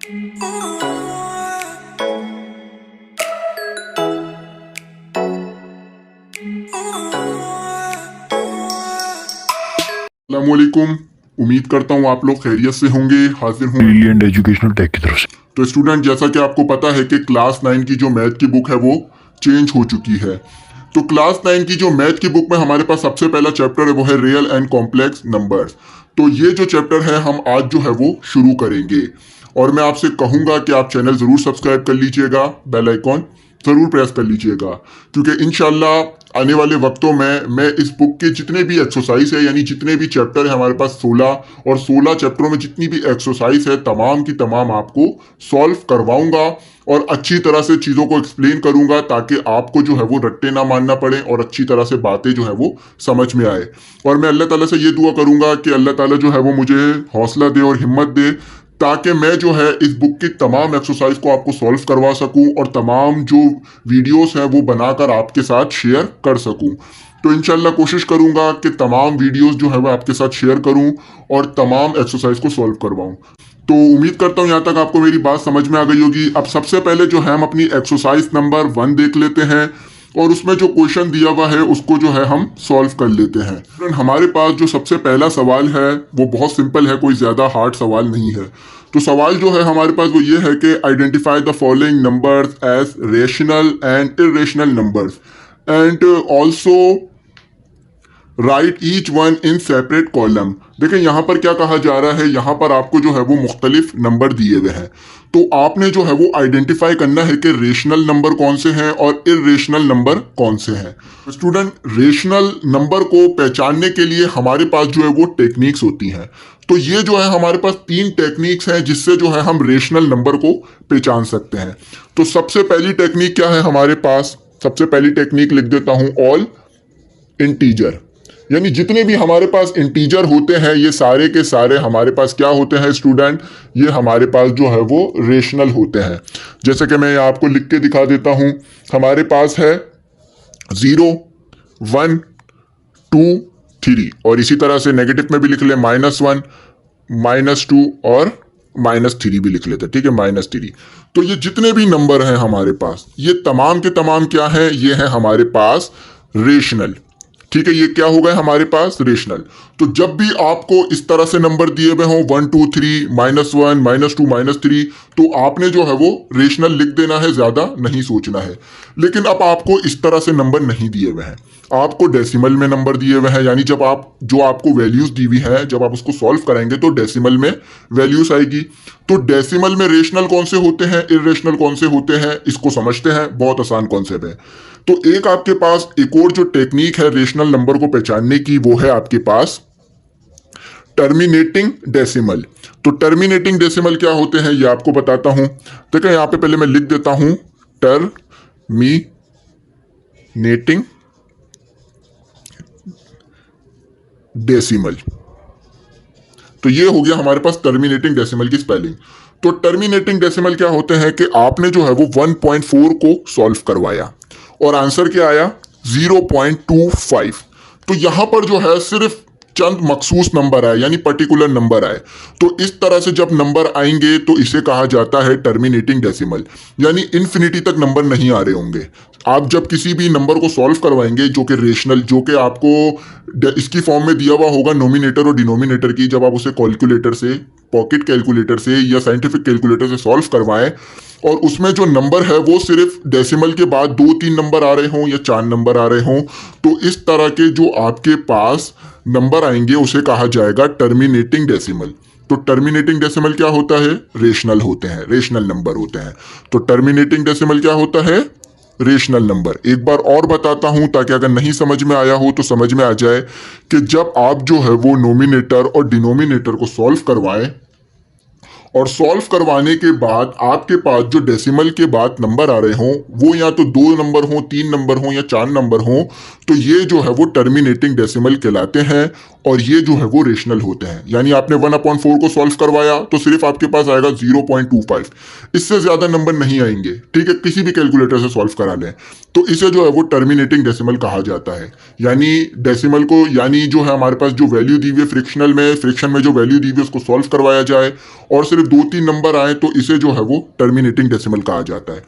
अस्सलामुअलैकुम। उम्मीद करता हूँ आप लोग खैरियत से होंगे। हाजिर हूँ ब्रिलियंट एजुकेशनल टेक की तरफ से। तो स्टूडेंट, जैसा कि आपको पता है कि क्लास 9 की जो मैथ की बुक है वो चेंज हो चुकी है। तो क्लास 9 की जो मैथ की बुक में हमारे पास सबसे पहला चैप्टर है वो है रियल एंड कॉम्प्लेक्स नंबर्स। तो ये जो चैप्टर है हम आज जो है वो शुरू करेंगे, और मैं आपसे कहूंगा कि आप चैनल जरूर सब्सक्राइब कर लीजिएगा, बेल आइकॉन जरूर प्रेस कर लीजिएगा, क्योंकि इंशाल्लाह आने वाले वक्तों में मैं इस बुक के जितने भी एक्सरसाइज है, यानी जितने भी चैप्टर है हमारे पास 16, और 16 चैप्टरों में जितनी भी एक्सरसाइज है तमाम की तमाम आपको सॉल्व करवाऊंगा और अच्छी तरह से चीज़ों को एक्सप्लेन करूंगा, ताकि आपको जो है वो रट्टे ना मानना पड़े और अच्छी तरह से बातें जो है वो समझ में आए। और मैं अल्लाह ताला से ये दुआ करूंगा कि अल्लाह ताला जो है वो मुझे हौसला दे और हिम्मत दे, ताकि मैं जो है इस बुक की तमाम एक्सरसाइज को आपको सॉल्व करवा सकूं और तमाम जो वीडियोस हैं वो बनाकर आपके साथ शेयर कर सकूं। तो इंशाल्लाह कोशिश करूंगा कि तमाम वीडियोस जो है वो आपके साथ शेयर करूं और तमाम एक्सरसाइज को सॉल्व करवाऊं। तो उम्मीद करता हूं यहाँ तक आपको मेरी बात समझ में आ गई होगी। अब सबसे पहले जो है हम अपनी एक्सरसाइज नंबर 1 देख लेते हैं, और उसमें जो क्वेश्चन दिया हुआ है उसको जो है हम सॉल्व कर लेते हैं। फ्रेंड, हमारे पास जो सबसे पहला सवाल है वो बहुत सिंपल है, कोई ज़्यादा हार्ड सवाल नहीं है। तो सवाल जो है हमारे पास वो ये है कि identify the following numbers as rational and irrational numbers and also write each one in separate column. देखें यहाँ पर क्या कहा जा रहा है, यहाँ पर आपको जो है वो मुख्तलिफ नंबर दिए हुए हैं, तो आपने जो है वो आइडेंटिफाई करना है कि रेशनल नंबर कौन से हैं और इरेशनल नंबर कौन से हैं। स्टूडेंट, रेशनल नंबर को पहचानने के लिए हमारे पास जो है वो टेक्निक्स होती हैं। तो ये जो है हमारे पास 3 टेक्निक्स हैं जिससे जो है हम रेशनल नंबर को पहचान सकते हैं। तो सबसे पहली टेक्निक क्या है हमारे पास? सबसे पहली टेक्निक लिख देता हूं, ऑल इंटीजर। यानी जितने भी हमारे पास इंटीजर होते हैं ये सारे के सारे हमारे पास क्या होते हैं स्टूडेंट? ये हमारे पास जो है वो रेशनल होते हैं। जैसे कि मैं आपको लिख के दिखा देता हूं, हमारे पास है 0, 1, 2, 3, और इसी तरह से नेगेटिव में भी लिख ले -1, -2 और -3 भी लिख लेते हैं, ठीक है, -3। तो ये जितने भी नंबर हैं हमारे पास, ये तमाम के तमाम क्या है? ये है हमारे पास रेशनल। ठीक है, ये क्या हो गए हमारे पास? रेशनल। तो जब भी आपको इस तरह से नंबर दिए हुए हों 1, 2, 3, -1, -2, -3, तो आपने जो है वो रेशनल लिख देना है, ज्यादा नहीं सोचना है। लेकिन अब आपको इस तरह से नंबर नहीं दिए हुए हैं, आपको डेसिमल में नंबर दिए हुए हैं। यानी जब आप जो आपको वैल्यूज दी हुई है, जब आप उसको सॉल्व कराएंगे तो डेसिमल में वैल्यूज आएगी। तो डेसिमल में रेशनल कौन से होते हैं, इरेशनल कौन से होते हैं, इसको समझते हैं। बहुत आसान कॉन्सेप्ट है। तो एक आपके पास एक और जो टेक्निक है रेशनल नंबर को पहचानने की, वो है आपके पास टर्मिनेटिंग डेसिमल। तो टर्मिनेटिंग डेसिमल क्या होते हैं ये आपको बताता हूं। देखिए यहां पे पहले मैं लिख देता हूं टर्मिनेटिंग डेसिमल। तो ये हो गया हमारे पास टर्मिनेटिंग डेसिमल की स्पेलिंग। तो टर्मिनेटिंग डेसिमल क्या होते हैं कि आपने जो है वो 1.4 को सॉल्व करवाया और आंसर क्या आया? 0.25। तो यहां पर जो है सिर्फ चंद मखसूस नंबर आए, यानी पर्टिकुलर नंबर आए। तो इस तरह से जब नंबर आएंगे तो इसे कहा जाता है टर्मिनेटिंग डेसिमल, यानी इन्फिनिटी तक नंबर नहीं आ रहे होंगे। आप जब किसी भी नंबर को सॉल्व करवाएंगे जो कि रेशनल, जो कि आपको इसकी फॉर्म में दिया हुआ होगा नोमिनेटर और डिनोमिनेटर की, जब आप उसे कैलकुलेटर से, पॉकेट कैलकुलेटर से या साइंटिफिक कैलकुलेटर से सॉल्व करवाएं और उसमें जो नंबर है वो सिर्फ डेसिमल के बाद 2-3 नंबर आ रहे हों या 4 नंबर आ रहे हों, तो इस तरह के जो आपके पास नंबर आएंगे उसे कहा जाएगा टर्मिनेटिंग डेसिमल। तो टर्मिनेटिंग डेसिमल क्या होता है? रेशनल होते हैं, रेशनल नंबर होते हैं। तो टर्मिनेटिंग डेसिमल क्या होता है? Rational number. एक बार और बताता हूं ताकि अगर नहीं समझ में आया हो तो समझ में आ जाए कि जब आप जो है वो नोमिनेटर और डिनोमिनेटर को सॉल्व करवाएं और सॉल्व करवाने के बाद आपके पास जो डेसिमल के बाद नंबर आ रहे हों वो या तो 2 नंबर हों, 3 नंबर हों या 4 नंबर हों, तो ये जो है वो टर्मिनेटिंग डेसिमल कहलाते हैं और ये जो है वो रेशनल होते हैं। यानी आपने 1/4 को सॉल्व करवाया तो सिर्फ आपके पास आएगा 0.25, इससे ज्यादा नंबर नहीं आएंगे। ठीक है, किसी भी कैलकुलेटर से सॉल्व करा लें। तो इसे जो है वो टर्मिनेटिंग डेसिमल कहा जाता है। यानी डेसिमल को, यानी जो है हमारे पास जो वैल्यू दी हुई है फ्रिक्शन में जो वैल्यू दी हुई है उसको सॉल्व करवाया जाए और सिर्फ 2-3 नंबर आए तो इसे जो है वो टर्मिनेटिंग डेसिमल कहा जाता है।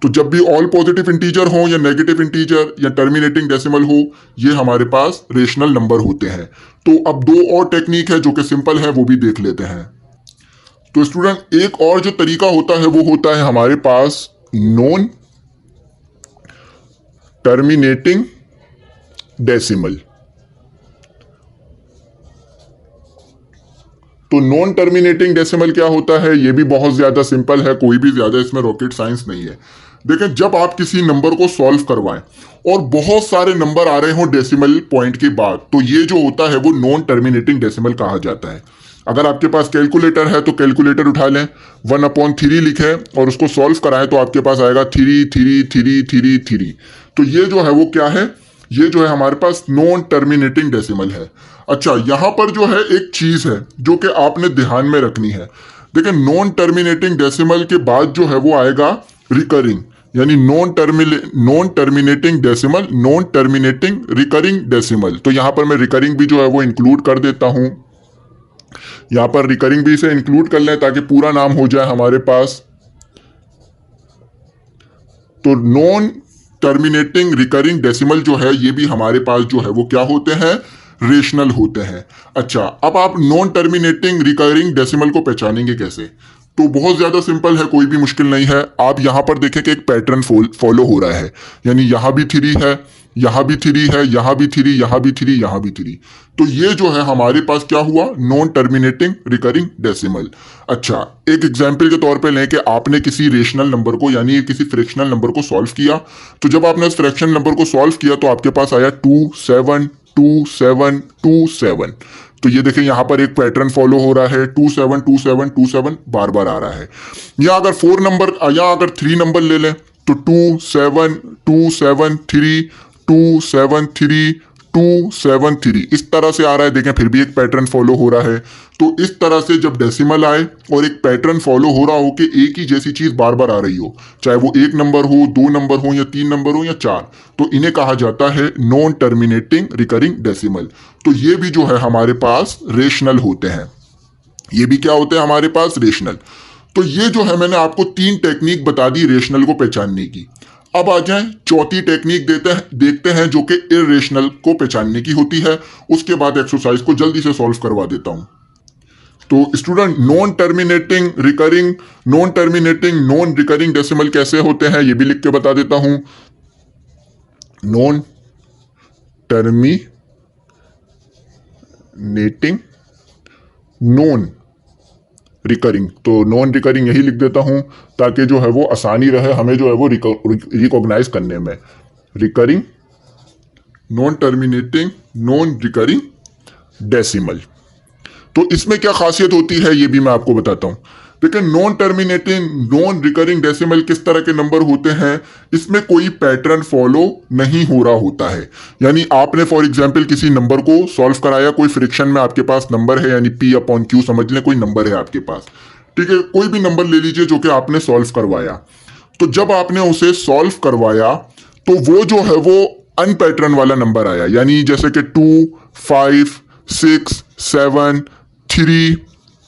तो जब भी ऑल पॉजिटिव इंटीजर हो या नेगेटिव इंटीजर या टर्मिनेटिंग डेसिमल हो, ये हमारे पास रेशनल नंबर होते हैं। तो अब 2 और टेक्निक है जो कि सिंपल है, वो भी देख लेते हैं। तो स्टूडेंट, एक और जो तरीका होता है वो होता है हमारे पास नॉन टर्मिनेटिंग डेसिमल। तो नॉन टर्मिनेटिंग डेसिमल क्या होता है, ये भी बहुत ज्यादा सिंपल है, कोई भी ज्यादा इसमें रॉकेट साइंस नहीं है। देखें, जब आप किसी नंबर को सॉल्व करवाएं और बहुत सारे नंबर आ रहे हो डेसिमल पॉइंट के बाद, तो ये जो होता है वो नॉन टर्मिनेटिंग डेसिमल कहा जाता है। अगर आपके पास कैलकुलेटर है तो कैलकुलेटर उठा लें, 1/3 लिखें और उसको सॉल्व कराएं तो आपके पास आएगा 3 3 3 3 3। तो ये जो है वो क्या है, ये जो है हमारे पास नॉन टर्मिनेटिंग डेसिमल है। अच्छा, यहां पर जो है एक चीज है जो कि आपने ध्यान में रखनी है। देखिए, नॉन टर्मिनेटिंग डेसिमल के बाद जो है वो आएगा रिकरिंग, यानी non terminating decimal, non terminating recurring decimal. तो यहां पर मैं रिकरिंग भी जो है वो इंक्लूड कर देता हूं, यहां पर रिकरिंग भी इसे इंक्लूड कर लें ताकि पूरा नाम हो जाए हमारे पास। तो नॉन टर्मिनेटिंग रिकरिंग डेसिमल जो है ये भी हमारे पास जो है वो क्या होते हैं, रेशनल होते हैं। अच्छा, अब आप नॉन टर्मिनेटिंग रिकरिंग डेसिमल को पहचानेंगे कैसे? तो बहुत ज्यादा सिंपल है, कोई भी मुश्किल नहीं है। आप यहां पर देखें कि एक पैटर्न फॉलो हो रहा है, यानी यहां भी 3 है, यहां भी 3 है, यहां भी 3, यहां भी 3, यहां भी 3। तो ये जो है हमारे पास क्या हुआ, नॉन टर्मिनेटिंग रिकरिंग डेसिमल। अच्छा, एक एग्जाम्पल के तौर पे लें कि आपने किसी रेशनल नंबर को यानी किसी फ्रैक्शनल नंबर को सॉल्व किया। तो जब आपने उस फ्रैक्शनल नंबर को सॉल्व किया तो आपके पास आया 2 7 2 7 2 7। तो ये देखें, यहां पर एक पैटर्न फॉलो हो रहा है, 2 7 2 7 2 7 बार बार आ रहा है। या अगर 4 नंबर या अगर 3 नंबर ले लें तो 2 7 2 7 3 2 7 3 2 7 3 इस तरह से आ रहा है। देखें, फिर भी एक पैटर्न फॉलो हो रहा है। तो इस तरह से जब डेसिमल आए और एक पैटर्न फॉलो हो रहा हो कि एक ही जैसी चीज बार बार आ रही हो, चाहे वो 1 नंबर हो, 2 नंबर हो या 3 नंबर हो या 4, तो इन्हें कहा जाता है नॉन टर्मिनेटिंग रिकरिंग डेसिमल। तो ये भी जो है हमारे पास रेशनल होते हैं, ये भी क्या होते हैं हमारे पास, रेशनल। तो ये जो है मैंने आपको 3 टेक्निक बता दी रेशनल को पहचानने की। अब आ जाएं चौथी टेक्निक देखते हैं जो कि इर्रेशनल को पहचानने की होती है। उसके बाद एक्सरसाइज को जल्दी से सॉल्व करवा देता हूं। तो student, non terminating non recurring decimal कैसे होते हैं ये भी लिख के बता देता हूं। नॉन टर्मिनेटिंग नॉन रिकरिंग, तो नॉन रिकरिंग यही लिख देता हूं ताकि जो है वो आसानी रहे हमें जो है वो रिकॉग्नाइज करने में। Recurring non terminating non recurring decimal. तो इसमें क्या खासियत होती है ये भी मैं आपको बताता हूं। देखिए, non terminating non recurring decimal किस तरह के नंबर होते हैं, इसमें कोई पैटर्न फॉलो नहीं हो रहा होता है। यानी आपने फॉर एग्जांपल किसी नंबर को सॉल्व कराया, कोई फ्रिक्शन में आपके पास नंबर है, यानी P/Q समझ लें, कोई नंबर है आपके पास, ठीक है, कोई भी नंबर ले लीजिए जो कि आपने सॉल्व करवाया। तो जब आपने उसे सॉल्व करवाया तो वो जो है वो अनपैटर्न वाला नंबर आया, यानी जैसे कि 2 5 6 7 3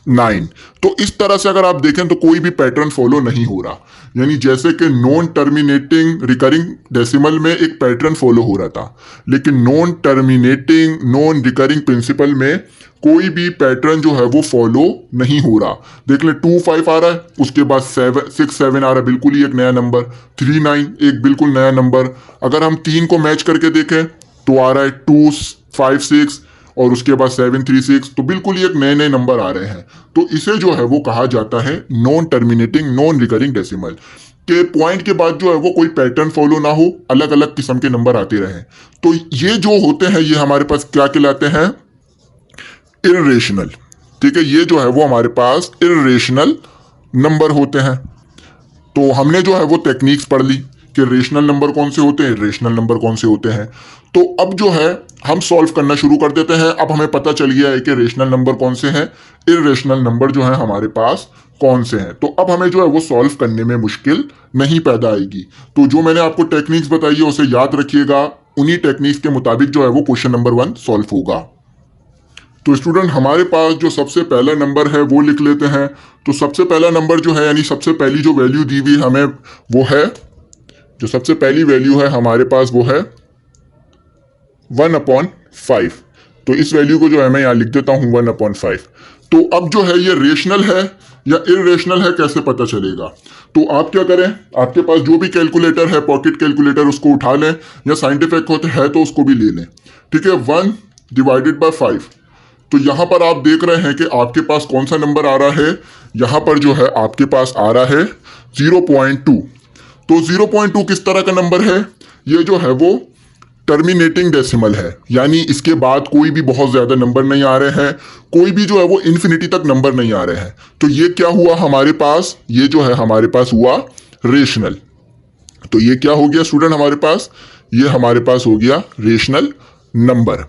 9। तो इस तरह से अगर आप देखें तो कोई भी पैटर्न फॉलो नहीं हो रहा। यानी जैसे कि नॉन टर्मिनेटिंग रिकरिंग डेसिमल में एक पैटर्न फॉलो हो रहा था, लेकिन non terminating non recurring principle में कोई भी पैटर्न जो है वो फॉलो नहीं हो रहा। देख ले, 2 5 आ रहा है, उसके बाद 6 7 आ रहा है, बिल्कुल ही एक नया नंबर, 3 9 एक बिल्कुल नया नंबर। अगर हम 3 को मैच करके देखें तो आ रहा है 2 5 6 और उसके बाद 7 3 6, तो बिल्कुल ही एक नए नए नंबर आ रहे हैं। तो इसे जो है वो कहा जाता है non terminating non recurring decimal के पॉइंट के बाद जो है वो कोई पैटर्न फॉलो ना हो, अलग अलग किस्म के नंबर आते रहे। तो ये जो होते हैं ये हमारे पास क्या कहलाते हैं, इर्रेशनल। ठीक है, ये जो है वो हमारे पास इर्रेशनल नंबर होते हैं। तो हमने जो है वो टेक्निक्स पढ़ ली कि रेशनल नंबर कौन से होते हैं, इर्रेशनल नंबर कौन से होते हैं। तो अब जो है हम सॉल्व करना शुरू कर देते हैं। अब हमें पता चल गया है कि रेशनल नंबर कौन से हैं, इर्रेशनल नंबर जो है हमारे पास कौन से हैं। तो अब हमें जो है वो सॉल्व करने में मुश्किल नहीं पैदा आएगी। तो जो मैंने आपको टेक्निक्स बताई है उसे याद रखिएगा, उन्हीं टेक्निक्स के मुताबिक जो है वो क्वेश्चन नंबर 1 सॉल्व होगा। तो स्टूडेंट हमारे पास जो सबसे पहला नंबर है वो लिख लेते हैं। तो सबसे पहला नंबर जो है यानी सबसे पहली जो वैल्यू दी हुई हमें वो है, जो सबसे पहली वैल्यू है हमारे पास वो है 1/5। तो इस वैल्यू को जो है मैं यहाँ लिख देता हूँ 1/5। तो अब जो है ये रेशनल है या इरेशनल है कैसे पता चलेगा। तो आप क्या करें, आपके पास जो भी कैलकुलेटर है, पॉकेट कैलकुलेटर, उसको उठा लें, या साइंटिफिक होते है तो उसको भी ले लें। ठीक है, 1/5। तो यहां पर आप देख रहे हैं कि आपके पास कौन सा नंबर आ रहा है। यहां पर जो है आपके पास आ रहा है 0.2। तो 0.2 किस तरह का नंबर है, ये जो है वो टर्मिनेटिंग डेसिमल है, यानी इसके बाद कोई भी बहुत ज्यादा नंबर नहीं आ रहे हैं, कोई भी जो है वो इन्फिनिटी तक नंबर नहीं आ रहे हैं। तो ये क्या हुआ हमारे पास, ये जो है हमारे पास हुआ रेशनल। तो ये क्या हो गया स्टूडेंट हमारे पास, ये हमारे पास हो गया रेशनल नंबर।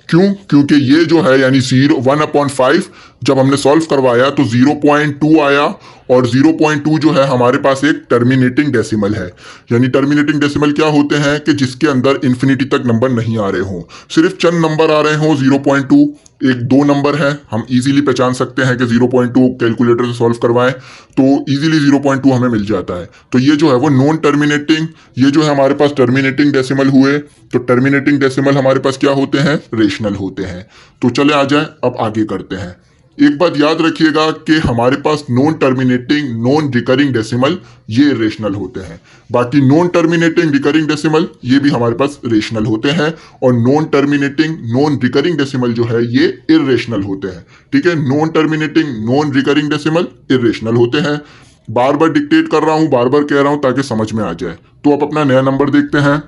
क्यों, क्योंकि ये जो है यानी 1/5 जब हमने सॉल्व करवाया तो 0.2 आया, और 0.2 जो है हमारे पास एक टर्मिनेटिंग डेसिमल है। यानी टर्मिनेटिंग डेसिमल क्या होते हैं कि जिसके अंदर इन्फिनिटी तक नंबर नहीं आ रहे हों, सिर्फ चंद नंबर आ रहे हों। 0.2 एक दो नंबर है, हम इजीली पहचान सकते हैं कि 0.2 कैलकुलेटर से सॉल्व करवाएं तो इजीली 0.2 हमें मिल जाता है। तो ये जो है वो नॉन टर्मिनेटिंग, ये जो है हमारे पास टर्मिनेटिंग डेसिमल हुए। तो टर्मिनेटिंग डेसिमल हमारे पास क्या होते हैं, रेशनल होते हैं। तो चले आ जाए अब आगे करते हैं। एक बात याद रखिएगा कि हमारे पास non terminating non recurring decimal ये रेशनल होते हैं, बाकी नॉन टर्मिनेटिंग रिकरिंग डेसिमल ये भी हमारे पास रेशनल होते हैं, और non terminating non recurring decimal जो है ये इरेशनल होते हैं। ठीक है, non terminating non recurring decimal irrational होते हैं। बार बार डिक्टेट कर रहा हूं, बार बार कह रहा हूं ताकि समझ में आ जाए। तो अब अपना नया नंबर देखते हैं।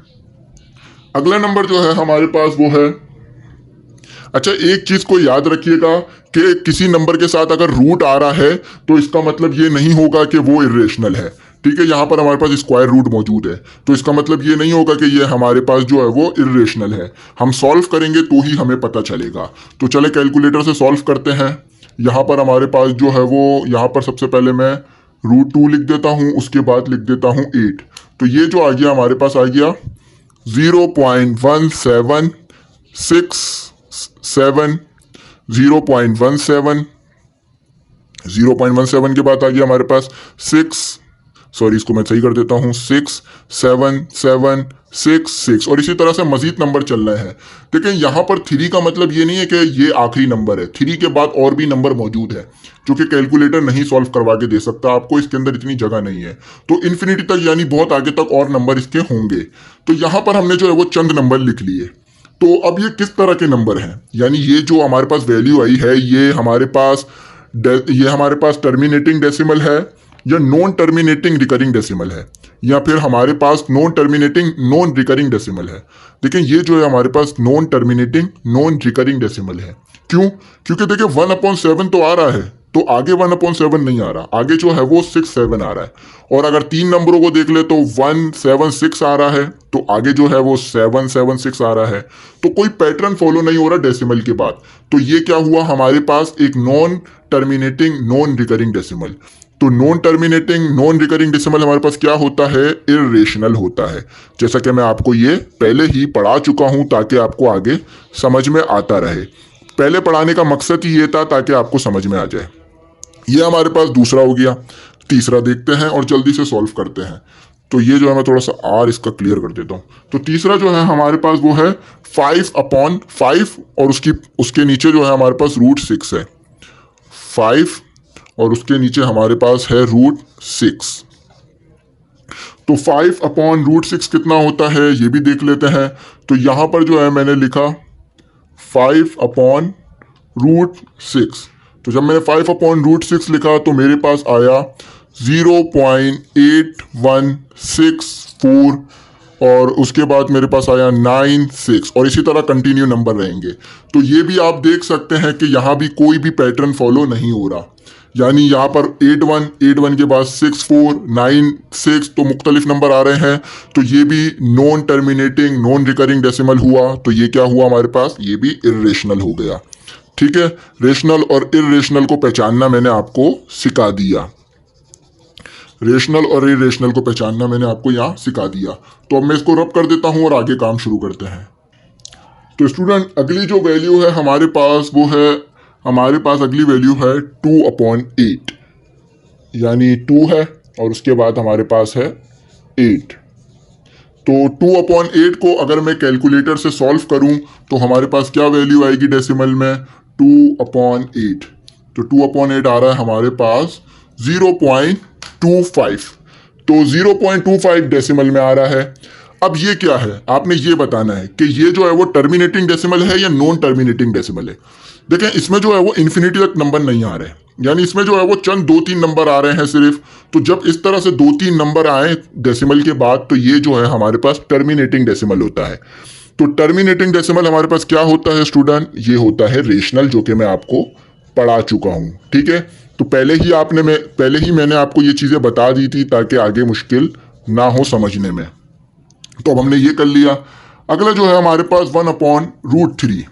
अगला नंबर जो है हमारे पास वो है, अच्छा एक चीज को याद रखिएगा कि किसी नंबर के साथ अगर रूट आ रहा है तो इसका मतलब ये नहीं होगा कि वो इरेशनल है। ठीक है, यहां पर हमारे पास स्क्वायर रूट मौजूद है, तो इसका मतलब ये नहीं होगा कि ये हमारे पास जो है वो इरेशनल है। हम सॉल्व करेंगे तो ही हमें पता चलेगा। तो चले कैलकुलेटर से सॉल्व करते हैं। यहां पर हमारे पास जो है वो, यहां पर सबसे पहले मैं √2 लिख देता हूं, उसके बाद लिख देता हूं 8। तो ये जो आ गया हमारे पास आ गया 0.176 0.17 के बाद आ गया हमारे पास 6, सॉरी इसको मैं सही कर देता हूं, 67766, और इसी तरह से मजीद नंबर चल रहे हैं। देखिए यहां पर 3 का मतलब ये नहीं है कि ये आखिरी नंबर है, 3 के बाद और भी नंबर मौजूद है जो कि कैलकुलेटर नहीं सॉल्व करवा के दे सकता आपको, इसके अंदर इतनी जगह नहीं है। तो इन्फिनिटी तक यानी बहुत आगे तक और नंबर इसके होंगे। तो यहां पर हमने जो है वो चंद नंबर लिख लिए। तो अब ये किस तरह के नंबर हैं, यानी ये जो हमारे पास वैल्यू आई है ये हमारे पास टर्मिनेटिंग डेसिमल है या नॉन टर्मिनेटिंग रिकरिंग डेसिमल है, या फिर हमारे पास non terminating non recurring decimal है। देखिए ये जो है हमारे पास non terminating non recurring decimal है। क्यों, क्योंकि देखिए 1/7 तो आ रहा है, तो आगे 1/7 नहीं आ रहा, आगे जो है वो 6-7 आ रहा है। और अगर 3 नंबरों को देख ले तो 176 आ रहा है, तो आगे जो है वो 776 आ रहा है। तो कोई पैटर्न फॉलो नहीं हो रहा डेसिमल के बाद। तो ये क्या हुआ हमारे पास, एक non terminating non recurring decimal. तो non terminating non recurring decimal हमारे पास क्या होता है, इरेशनल होता है। जैसा कि मैं आपको ये पहले ही पढ़ा चुका हूं ताकि आपको आगे समझ में आता रहे। पहले पढ़ाने का मकसद ही ये था ताकि आपको समझ में आ जाए। ये हमारे पास दूसरा हो गया। तीसरा देखते हैं और जल्दी से सॉल्व करते हैं। तो ये जो है मैं थोड़ा सा और इसका क्लियर कर देता हूं। तो तीसरा जो है हमारे पास वो है 5/5, और उसके नीचे जो है हमारे पास √6 है। 5 और उसके नीचे हमारे पास है √6। तो 5/√6 कितना होता है ये भी देख लेते हैं। तो यहां पर जो है मैंने लिखा 5/√6। तो जब मैंने 5/√6 लिखा तो मेरे पास आया 0.8164, और उसके बाद मेरे पास आया 96, और इसी तरह कंटिन्यू नंबर रहेंगे। तो ये भी आप देख सकते हैं कि यहाँ भी कोई भी पैटर्न फॉलो नहीं हो रहा, यानी यहाँ पर 81 के बाद 64, 96, तो मुख्तलिफ नंबर आ रहे हैं। तो ये भी non terminating non recurring decimal हुआ। तो ये क्या हुआ हमारे पास, ये भी इरेशनल हो गया। ठीक है, रेशनल और इरेशनल को पहचानना मैंने आपको सिखा दिया। रेशनल और इरेशनल को पहचानना मैंने आपको यहाँ सिखा दिया। तो अब मैं इसको रब कर देता हूँ और आगे काम शुरू करते हैं। तो स्टूडेंट, अगली जो वैल्यू है हमारे पास वो है, हमारे पास अगली वैल्यू है 2/8, यानी 2 है और उसके बाद हमारे पास है 8। तो 2/8 को अगर मैं कैलकुलेटर से सॉल्व करूं तो हमारे पास क्या वैल्यू आएगी डेसिमल में? 2/8। तो 2/8 आ रहा है हमारे पास 0.25। तो 0.25 डेसिमल में आ रहा है। अब ये क्या है, आपने ये बताना है कि ये जो है वो टर्मिनेटिंग डेसिमल है या नॉन टर्मिनेटिंग डेसिमल है। देखें, इसमें जो है वो इन्फिनिटी तक नंबर नहीं आ रहे, यानी इसमें जो है वो चंद 2-3 नंबर आ रहे हैं सिर्फ। तो जब इस तरह से 2-3 नंबर आए डेसिमल के बाद, तो ये जो है हमारे पास टर्मिनेटिंग डेसिमल होता है। तो टर्मिनेटिंग डेसिमल हमारे पास क्या होता है स्टूडेंट? ये होता है रेशनल, जो कि मैं आपको पढ़ा चुका हूं। ठीक है, तो पहले ही मैंने आपको ये चीजें बता दी थी ताकि आगे मुश्किल ना हो समझने में। तो अब हमने ये कर लिया। अगला जो है हमारे पास 1/√3।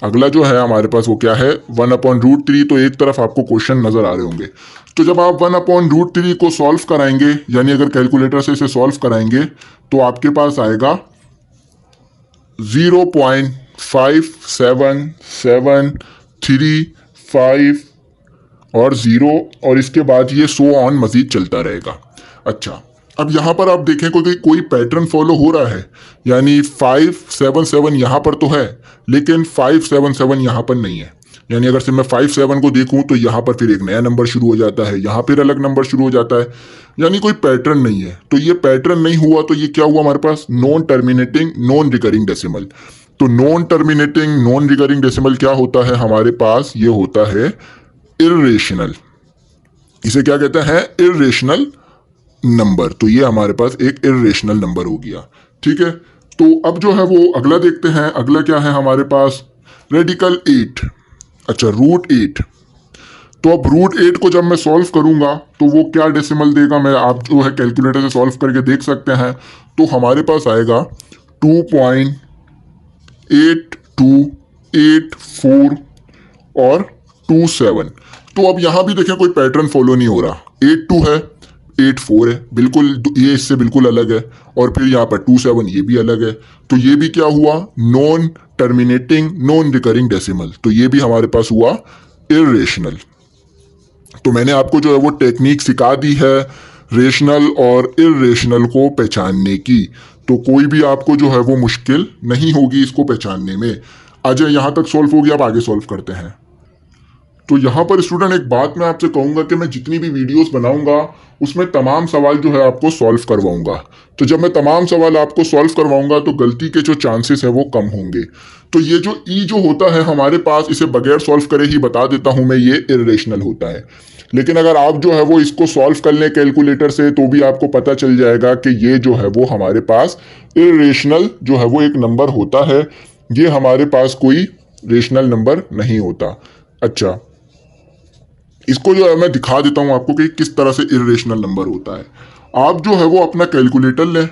अगला जो है हमारे पास वो क्या है? 1/√3। तो एक तरफ आपको क्वेश्चन नजर आ रहे होंगे। तो जब आप 1/√3 को सॉल्व कराएंगे, यानी अगर कैलकुलेटर से इसे सॉल्व कराएंगे, तो आपके पास आएगा 0.5775 और 0, और इसके बाद ये सो ऑन मजीद चलता रहेगा। अच्छा, अब यहाँ पर आप देखें कोई पैटर्न फॉलो हो रहा है, यानी 577 यहाँ पर तो है लेकिन 577 यहाँ पर नहीं है। यानी अगर से मैं 57 को देखूं तो यहाँ पर फिर एक नया नंबर शुरू हो जाता है, यहाँ फिर अलग नंबर शुरू हो जाता है, यानी कोई पैटर्न नहीं है। तो ये पैटर्न नहीं हुआ तो ये क्या हुआ हमारे पास? Non terminating non recurring decimal. तो non terminating non recurring decimal क्या होता है हमारे पास? ये होता है इर्रेशनल। इसे क्या कहते हैं? Irrational number. तो ये हमारे पास एक इर्रेशनल नंबर हो गया। ठीक है, तो अब जो है वो अगला देखते हैं। अगला क्या है हमारे पास? रेडिकल 8। अच्छा, √8। तो अब √8 को जब मैं सॉल्व करूंगा तो वो क्या डेसिमल देगा? मैं आप जो है कैलकुलेटर से सॉल्व करके देख सकते हैं। तो हमारे पास आएगा 2.8284 और 27। तो अब यहां भी देखें कोई पैटर्न फॉलो नहीं हो रहा। 82 है, 84 है, बिल्कुल ये इससे बिल्कुल अलग है, और फिर यहाँ पर 27 ये भी अलग है। तो ये भी क्या हुआ? Non terminating non recurring decimal. तो ये भी हमारे पास हुआ इर्रेशनल। तो मैंने आपको जो है वो टेक्निक सिखा दी है रेशनल और इर्रेशनल को पहचानने की। तो कोई भी आपको जो है वो मुश्किल नहीं होगी इसको पहचानने में। अजय, यहाँ तक सॉल्व हो गया, अब आगे सॉल्व करते हैं। तो यहाँ पर स्टूडेंट एक बात मैं आपसे कहूंगा कि मैं जितनी भी वीडियोस बनाऊंगा उसमें तमाम सवाल जो है आपको सॉल्व करवाऊंगा। तो जब मैं तमाम सवाल आपको सॉल्व करवाऊंगा तो गलती के जो चांसेस है वो कम होंगे। तो ये जो ई जो होता है हमारे पास, इसे बगैर सॉल्व करे ही बता देता हूं मैं, ये इर्रेशनल होता है। लेकिन अगर आप जो है वो इसको सॉल्व कर लें कैलकुलेटर से तो भी आपको पता चल जाएगा कि ये जो है वो हमारे पास इर्रेशनल जो है वो एक नंबर होता है। ये हमारे पास कोई रेशनल नंबर नहीं होता। अच्छा, इसको जो है मैं दिखा देता हूं आपको कि किस तरह से इर्रेशनल नंबर होता है। आप जो है वो अपना कैलकुलेटर लें,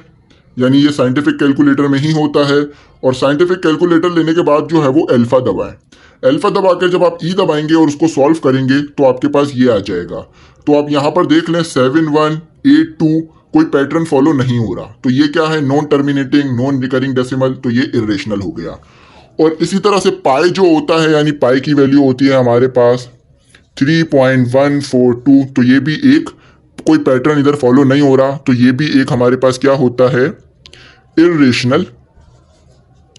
यानी ये साइंटिफिक कैलकुलेटर में ही होता है, और साइंटिफिक कैलकुलेटर लेने के बाद जो है वो अल्फा दबाएं। अल्फा दबाकर जब आप ई दबाएंगे और उसको सॉल्व करेंगे तो आपके पास ये आ जाएगा। तो आप यहाँ पर देख लें 7182, कोई पैटर्न फॉलो नहीं हो रहा। तो ये क्या है? Non terminating non recurring decimal. तो ये इर्रेशनल हो गया। और इसी तरह से पाई जो होता है, यानी पाई की वैल्यू होती है हमारे पास 3.142। तो ये भी एक कोई पैटर्न इधर फॉलो नहीं हो रहा। तो ये भी एक हमारे पास क्या होता है? इर्रेशनल।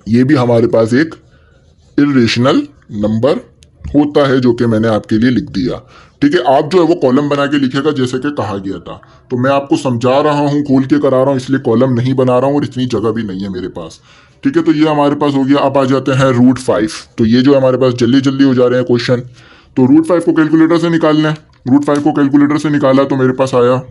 ये भी हमारे पास एक इर्रेशनल नंबर होता है, जो कि मैंने आपके लिए लिख दिया। ठीक है, आप जो है वो कॉलम बना के लिखेगा जैसे कि कहा गया था। तो मैं आपको समझा रहा हूं, खोल के करा रहा हूं, इसलिए कॉलम नहीं बना रहा हूं और इतनी जगह भी नहीं है मेरे पास। ठीक है, तो ये हमारे पास हो गया। अब आ जाते हैं √5। तो ये जो हमारे पास जल्दी जल्दी हो जा रहे हैं क्वेश्चन। तो √5 को कैलकुलेटर से निकालना है। √5 को कैलकुलेटर से निकाला तो मेरे पास आया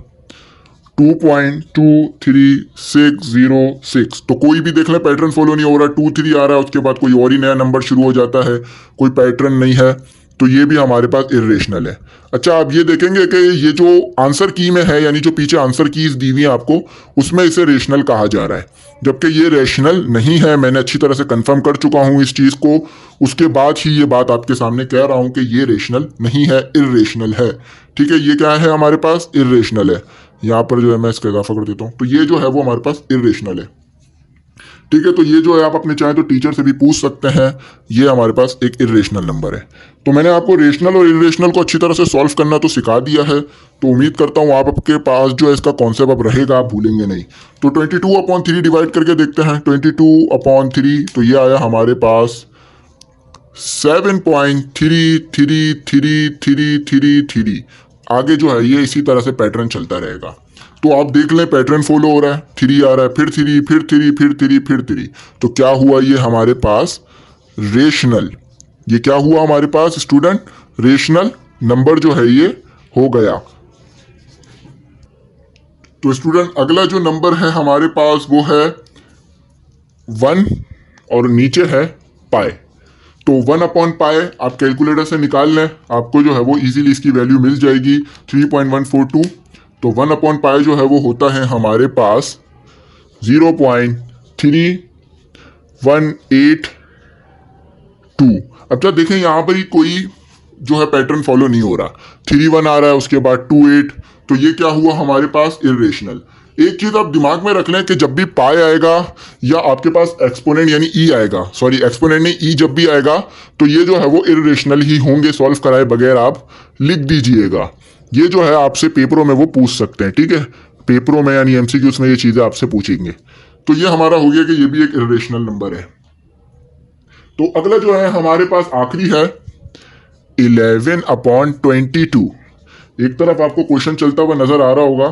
2.23606। तो कोई भी देख लें पैटर्न फॉलो नहीं हो रहा, 2 3 आ रहा है, उसके बाद कोई और ही नया नंबर शुरू हो जाता है, कोई पैटर्न नहीं है। तो ये भी हमारे पास इर्रेशनल है। अच्छा, आप ये देखेंगे कि ये जो आंसर की में है, यानी जो पीछे आंसर कीज दी हुई है आपको, उसमें इसे रेशनल कहा जा रहा है, जबकि ये रेशनल नहीं है। मैंने अच्छी तरह से कंफर्म कर चुका हूं इस चीज को, उसके बाद ही ये बात आपके सामने कह रहा हूं कि ये रेशनल नहीं है, इर्रेशनल है। ठीक है, ये क्या है हमारे पास, इर्रेशनल है। यहाँ पर जो है मैं इसका इजाफा कर देता हूँ, तो ये जो है वो हमारे पास इर्रेशनल है। ठीक है, तो ये जो है आप अपने चाहे तो टीचर से भी पूछ सकते हैं, ये हमारे पास एक इर्रेशनल नंबर है। तो मैंने आपको रेशनल और इर्रेशनल को अच्छी तरह से सॉल्व करना तो सिखा दिया है, तो उम्मीद करता हूँ आपके पास जो है इसका कॉन्सेप्ट अब रहेगा, आप भूलेंगे नहीं। तो 22/3 डिवाइड करके देखते हैं। 22/3, तो ये आया हमारे पास 7.333333। आगे जो है ये इसी तरह से पैटर्न चलता रहेगा। तो आप देख लें, पैटर्न फॉलो हो रहा है, 3 आ रहा है, फिर 3, फिर 3, फिर 3, फिर 3। तो क्या हुआ ये हमारे पास, रेशनल। ये क्या हुआ हमारे पास स्टूडेंट, रेशनल नंबर जो है ये हो गया। तो स्टूडेंट अगला जो नंबर है हमारे पास वो है 1 और नीचे है पाई। तो 1/पाई आप कैलकुलेटर से निकाल लें, आपको जो है वो इजीली इसकी वैल्यू मिल जाएगी, 3.142। तो 1/पाई जो है वो होता है हमारे पास 0.3182। अब जब देखें यहाँ पर ही कोई जो है पैटर्न फॉलो नहीं हो रहा, 3 1 आ रहा है, उसके बाद 2 8। तो ये क्या हुआ हमारे पास, इर्रेशनल। एक चीज आप दिमाग में रख लें कि जब भी पाई आएगा या आपके पास एक्सपोनेंट यानी ई आएगा, सॉरी एक्सपोनेंट नहीं, ई जब भी आएगा तो ये जो है वो इर्रेशनल ही होंगे, सॉल्व कराए बगैर आप लिख दीजिएगा। ये जो है आपसे पेपरों में वो पूछ सकते हैं, ठीक है, पेपरों में यानी एमसीक्यूज में ये चीजें आपसे पूछेंगे। तो ये हमारा हो गया कि ये भी एक इर्रेशनल नंबर है। तो अगला जो है हमारे पास आखिरी है 11/22। एक तरफ आपको क्वेश्चन चलता हुआ नजर आ रहा होगा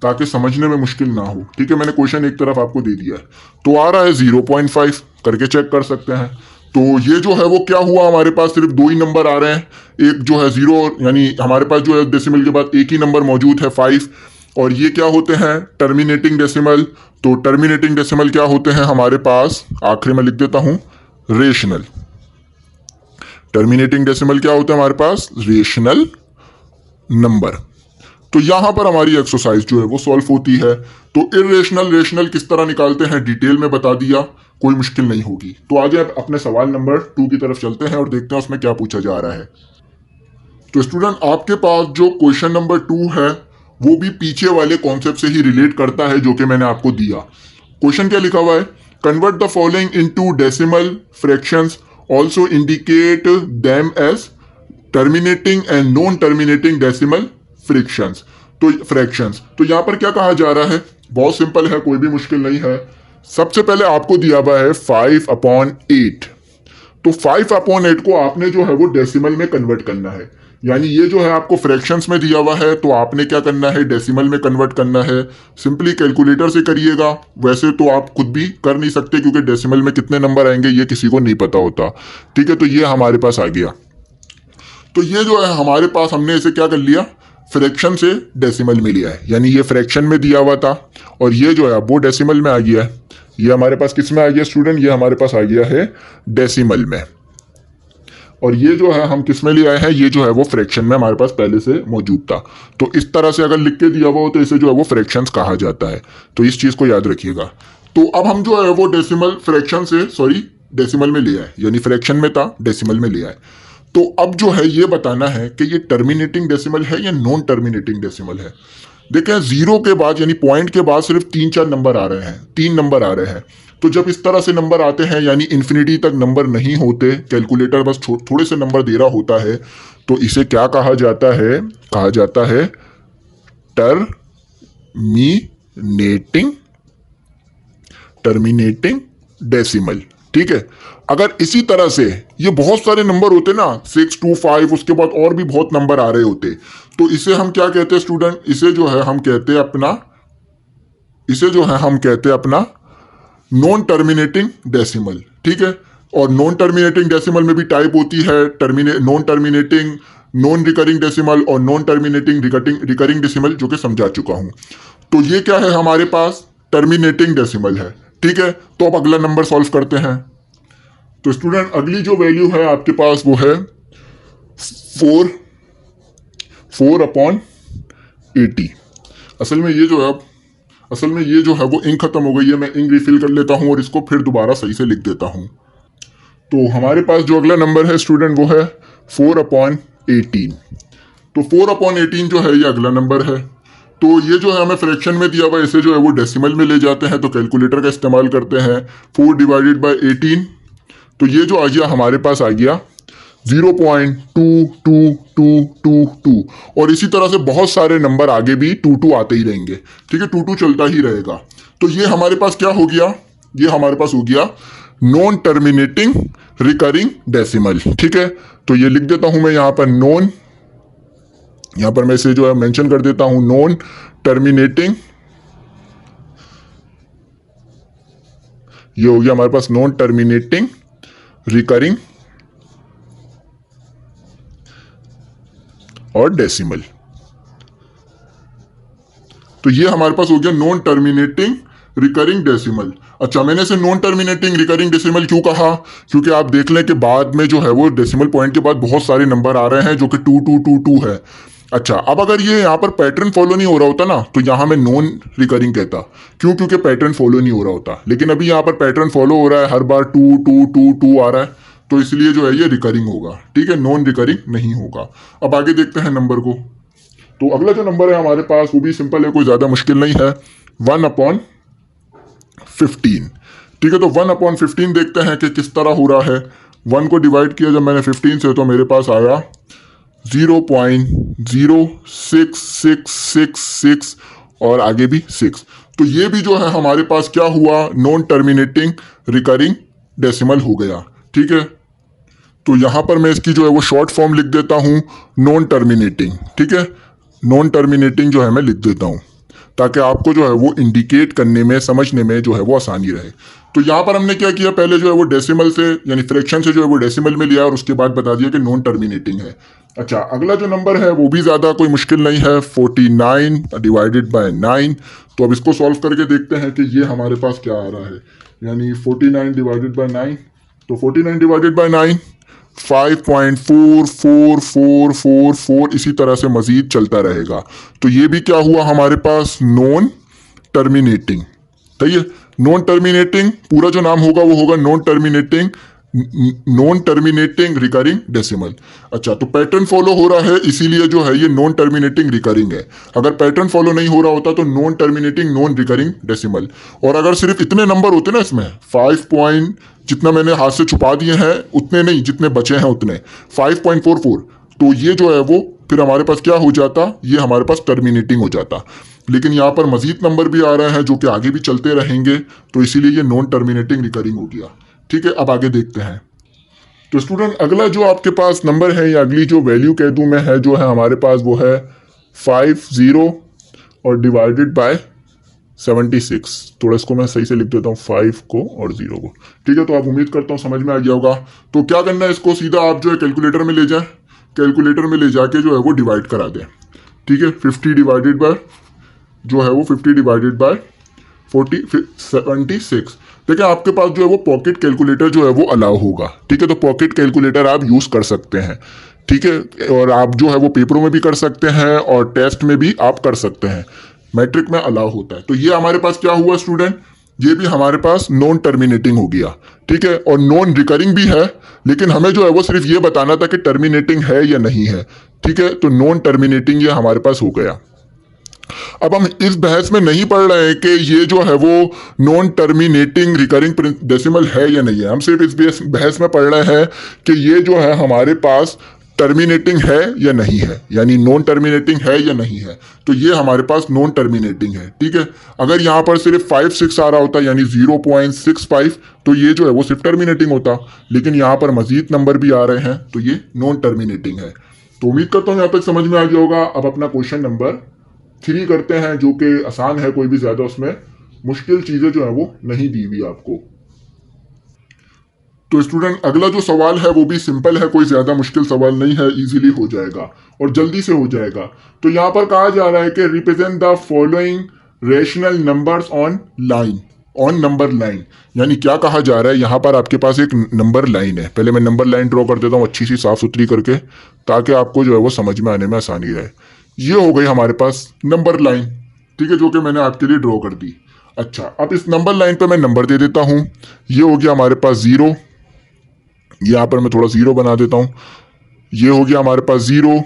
ताकि समझने में मुश्किल ना हो। ठीक है, मैंने क्वेश्चन एक तरफ आपको दे दिया है, तो आ रहा है 0.5, करके चेक कर सकते हैं। तो ये जो है वो क्या हुआ, हमारे पास सिर्फ 2 ही नंबर आ रहे हैं, एक जो है 0, यानी हमारे पास जो है डेसिमल के बाद एक ही नंबर मौजूद है 5। और ये क्या होते हैं, टर्मिनेटिंग डेसिमल। तो टर्मिनेटिंग डेसिमल क्या होते हैं हमारे पास, आखिरी में लिख देता हूं, रेशनल। टर्मिनेटिंग डेसिमल क्या होता है हमारे पास, रेशनल नंबर। तो यहां पर हमारी एक्सरसाइज जो है वो सॉल्व होती है। तो इर्रेशनल रेशनल किस तरह निकालते हैं डिटेल में बता दिया, कोई मुश्किल नहीं होगी। तो आज आप अपने सवाल नंबर 2 की तरफ चलते हैं और देखते हैं उसमें क्या पूछा जा रहा है। तो स्टूडेंट आपके पास जो क्वेश्चन नंबर 2 है वो भी पीछे वाले कॉन्सेप्ट से ही रिलेट करता है जो कि मैंने आपको दिया। क्वेश्चन क्या लिखा हुआ है, convert the following into decimal fractions, also indicate them as terminating and non terminating decimal fractions. तो यहां पर क्या कहा जा रहा है, बहुत सिंपल है, कोई भी मुश्किल नहीं है। सबसे पहले आपको दिया हुआ है 5/8। तो 5/8 को आपने जो है वो डेसिमल में कन्वर्ट करना है, यानी ये जो है आपको फ्रैक्शंस में दिया हुआ है, तो आपने क्या करना है, डेसिमल में कन्वर्ट करना है। सिंपली कैलकुलेटर से करिएगा, वैसे तो आप खुद भी कर नहीं सकते क्योंकि डेसिमल में कितने नंबर आएंगे ये किसी को नहीं पता होता। ठीक है, तो ये हमारे पास आ गया। तो ये जो है हमारे पास, हमने इसे क्या कर लिया, फ्रैक्शन से डेसिमल में लिया है, यानी ये फ्रैक्शन में दिया हुआ था और ये जो है वो डेसिमल में आ गया है। ये हमारे पास किस में आ गया स्टूडेंट, ये हमारे पास आ गया है डेसिमल में। और ये जो है हम किस में ले आए हैं, ये जो है वो फ्रैक्शन में हमारे पास पहले से मौजूद था। तो इस तरह से अगर लिख के दिया हुआ हो तो इसे जो है वो फ्रैक्शंस कहा जाता है। तो इस चीज को याद रखिएगा। तो अब हम जो है वो डेसिमल फ्रैक्शन से डेसिमल में ले आए, यानी फ्रैक्शन में था डेसिमल में ले आए। तो अब जो है ये बताना है कि ये टर्मिनेटिंग डेसिमल है या नॉन टर्मिनेटिंग डेसिमल है। देखें, 0 के बाद यानी पॉइंट के बाद सिर्फ 3-4 नंबर आ रहे हैं, 3 नंबर आ रहे हैं। तो जब इस तरह से नंबर आते हैं यानी इन्फिनिटी तक नंबर नहीं होते, कैलकुलेटर बस थोड़े से नंबर दे रहा होता है, तो इसे क्या कहा जाता है, कहा जाता है टर्मिनेटिंग डेसिमल। ठीक है, अगर इसी तरह से ये बहुत सारे नंबर होते ना, 6 2 5, उसके बाद और भी बहुत नंबर आ रहे होते, तो इसे हम क्या कहते हैं स्टूडेंट, इसे जो है हम कहते हैं अपना नॉन टर्मिनेटिंग डेसिमल। ठीक है, और नॉन टर्मिनेटिंग डेसिमल में भी टाइप होती है, non terminating, non recurring decimal और नॉन टर्मिनेटिंग रिकरिंग डेसिमल, जो कि समझा चुका हूं। तो ये क्या है हमारे पास, टर्मिनेटिंग डेसिमल है। ठीक है, तो अब अगला नंबर सॉल्व करते हैं। तो स्टूडेंट अगली जो वैल्यू है आपके पास वो है 4/80। असल में ये जो है वो इंक खत्म हो गई है, मैं इंक रिफिल कर लेता हूं और इसको फिर दोबारा सही से लिख देता हूं। तो हमारे पास जो अगला नंबर है स्टूडेंट वो है 4/18। तो 4/18 जो है ये अगला नंबर है। तो ये जो है हमें फ्रैक्शन में दिया हुआ है, इसे जो है वो डेसिमल में ले जाते हैं, तो कैलकुलेटर का इस्तेमाल करते हैं। 4/18, तो ये जो आ गया हमारे पास आ गया 0.22222। और इसी तरह से बहुत सारे नंबर आगे भी 22 आते ही रहेंगे, ठीक है, 22 चलता ही रहेगा। तो ये हमारे पास क्या हो गया, ये हमारे पास हो गया नॉन टर्मिनेटिंग रिकरिंग डेसिमल, ठीक है। तो ये लिख देता हूं मैं यहां पर नॉन, यहां पर मैं इसे जो है मेंशन कर देता हूं नॉन टर्मिनेटिंग, ये हो गया हमारे पास नॉन टर्मिनेटिंग रिकरिंग और डेसिमल। तो ये हमारे पास हो गया नॉन टर्मिनेटिंग रिकरिंग डेसिमल। अच्छा, मैंने इसे नॉन टर्मिनेटिंग रिकरिंग डेसिमल क्यों कहा, क्योंकि आप देख लें कि बाद में जो है वो डेसिमल पॉइंट के बाद बहुत सारे नंबर आ रहे हैं जो कि 2222 है। अच्छा, अब अगर ये यहाँ पर पैटर्न फॉलो नहीं हो रहा होता ना, तो यहाँ मैं नॉन रिकरिंग कहता। क्यों, क्योंकि पैटर्न फॉलो नहीं हो रहा होता। लेकिन अभी यहाँ पर पैटर्न फॉलो हो रहा है, हर बार 2222 आ रहा है, तो इसलिए जो है ये रिकरिंग होगा, ठीक है, नॉन रिकरिंग नहीं होगा। अब आगे देखते हैं नंबर को। तो अगला जो नंबर है हमारे पास वो भी सिंपल है, कोई ज्यादा मुश्किल नहीं है, 1/15, ठीक है। तो 1/15 देखते हैं कि किस तरह हो रहा है। 1 को डिवाइड किया जब मैंने 15 से, तो मेरे पास आया 0.06666 और आगे भी 6। तो ये भी जो है हमारे पास क्या हुआ, नॉन टर्मिनेटिंग रिकरिंग डेसिमल हो गया, ठीक है। तो यहां पर मैं इसकी जो है वो शॉर्ट फॉर्म लिख देता हूं नॉन टर्मिनेटिंग, ठीक है, नॉन टर्मिनेटिंग जो है मैं लिख देता हूं, ताकि आपको जो है वो इंडिकेट करने में, समझने में जो है वो आसानी रहे। तो यहां पर हमने क्या किया, पहले जो है वो डेसिमल से यानी फ्रैक्शन से जो है वो डेसिमल में लिया और उसके बाद बता दिया कि नॉन टर्मिनेटिंग है। अच्छा, अगला जो नंबर है वो भी ज्यादा कोई मुश्किल नहीं है, 49/9। तो अब इसको सॉल्व करके देखते हैं कि ये हमारे पास क्या आ रहा है, यानी 49/9। तो 49/9 5.4444, इसी तरह से मजीद चलता रहेगा। तो ये भी क्या हुआ हमारे पास, नॉन टर्मिनेटिंग, सही है। नॉन टर्मिनेटिंग पूरा जो नाम होगा वो होगा नॉन टर्मिनेटिंग रिकरिंग डेसिमल। अच्छा, तो पैटर्न फॉलो हो रहा है, इसीलिए जो है ये नॉन टर्मिनेटिंग रिकरिंग है। अगर पैटर्न फॉलो नहीं हो रहा होता तो non terminating non recurring decimal. और अगर सिर्फ इतने नंबर होते ना इसमें, 5 पॉइंट जितना मैंने हाथ से छुपा दिए हैं उतने नहीं, जितने बचे हैं उतने, 5.44, तो ये जो है वो फिर हमारे पास क्या हो जाता, ये हमारे पास टर्मिनेटिंग हो जाता। लेकिन यहाँ पर मजीद नंबर भी आ रहे हैं जो कि आगे भी चलते रहेंगे, तो इसीलिए ये नॉन टर्मिनेटिंग रिकरिंग हो गया, ठीक है। अब आगे देखते हैं। तो स्टूडेंट अगला जो आपके पास नंबर है या अगली जो वैल्यू कह दूं मैं, है जो है हमारे पास वो है 50 और डिवाइडेड बाय 76। थोड़ा इसको मैं सही से लिख देता हूँ, 5 को और 0 को, ठीक है। तो आप उम्मीद करता हूँ समझ में आ गया होगा। तो क्या करना है, इसको सीधा आप जो है कैलकुलेटर में ले जाए, कैलकुलेटर में ले जाके जो है वो डिवाइड करा दें, ठीक है। 50 डिवाइडेड बाय जो है वो 50 डिवाइडेड बाय 76। देखिए आपके पास जो है वो पॉकेट कैलकुलेटर जो है वो अलाउ होगा, ठीक है। तो पॉकेट कैलकुलेटर आप यूज कर सकते हैं, ठीक है। और आप जो है वो पेपरों में भी कर सकते हैं और टेस्ट में भी आप कर सकते हैं, मैट्रिक में अलाउ होता है। तो ये हमारे पास क्या हुआ स्टूडेंट, ये भी हमारे पास नॉन टर्मिनेटिंग हो गया, ठीक है। और नॉन रिकरिंग भी है, लेकिन हमें जो है वो सिर्फ ये बताना था कि टर्मिनेटिंग है या नहीं है, ठीक है। तो नॉन टर्मिनेटिंग ये हमारे पास हो गया। अब हम इस बहस में नहीं पढ़ रहे हैं कि ये जो है वो नॉन टर्मिनेटिंग रिकरिंग डेसिमल है या नहीं है, हम सिर्फ इस बहस में पढ़ रहे हैं कि ये जो है हमारे पास टर्मिनेटिंग है या नहीं है, यानी नॉन टर्मिनेटिंग है या नहीं है। तो ये हमारे पास नॉन टर्मिनेटिंग है, ठीक है। अगर यहां पर सिर्फ 5-6 आ रहा होता यानी 0.65, तो ये जो है वो सिर्फ टर्मिनेटिंग होता, लेकिन यहां पर मजीद नंबर भी आ रहे हैं, तो ये नॉन टर्मिनेटिंग है। तो उम्मीद करता हूं यहां तक समझ में आ गया होगा। अब अपना क्वेश्चन नंबर 3 करते हैं, जो कि आसान है, कोई भी ज्यादा उसमें मुश्किल चीजें जो है वो नहीं दी हुई आपको। तो स्टूडेंट अगला जो सवाल है वो भी सिंपल है, कोई ज्यादा मुश्किल सवाल नहीं है, इजीली हो जाएगा और जल्दी से हो जाएगा। तो यहां पर कहा जा रहा है कि represent the following rational numbers on line on number line, यानी क्या कहा जा रहा है, यहाँ पर आपके पास एक नंबर लाइन है। पहले मैं नंबर लाइन ड्रॉ कर देता हूँ अच्छी सी साफ सुथरी करके, ताकि आपको जो है वो समझ में आने में आसानी रहे। ये हो गई हमारे पास नंबर लाइन, ठीक है, जो कि मैंने आपके लिए ड्रॉ कर दी। अच्छा, अब इस नंबर लाइन पे मैं नंबर दे देता हूँ। ये हो गया हमारे पास 0, यहाँ पर मैं थोड़ा 0 बना देता हूँ। ये हो गया हमारे पास 0,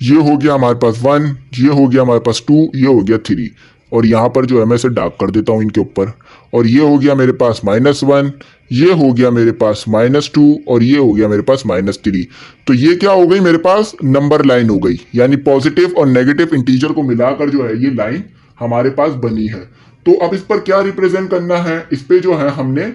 ये हो गया हमारे पास 1, ये हो गया हमारे पास 2, ये हो गया 3, और यहाँ पर जो है मैं इसे डार्क कर देता हूँ इनके ऊपर। और ये हो गया मेरे पास -1, ये हो गया मेरे पास -2, और ये हो गया मेरे पास -3। तो ये क्या हो गई, मेरे पास नंबर लाइन हो गई, यानी पॉजिटिव और नेगेटिव इंटीजर को मिलाकर जो है ये लाइन हमारे पास बनी है। तो अब इस पर क्या रिप्रेजेंट करना है, इस पे जो है हमने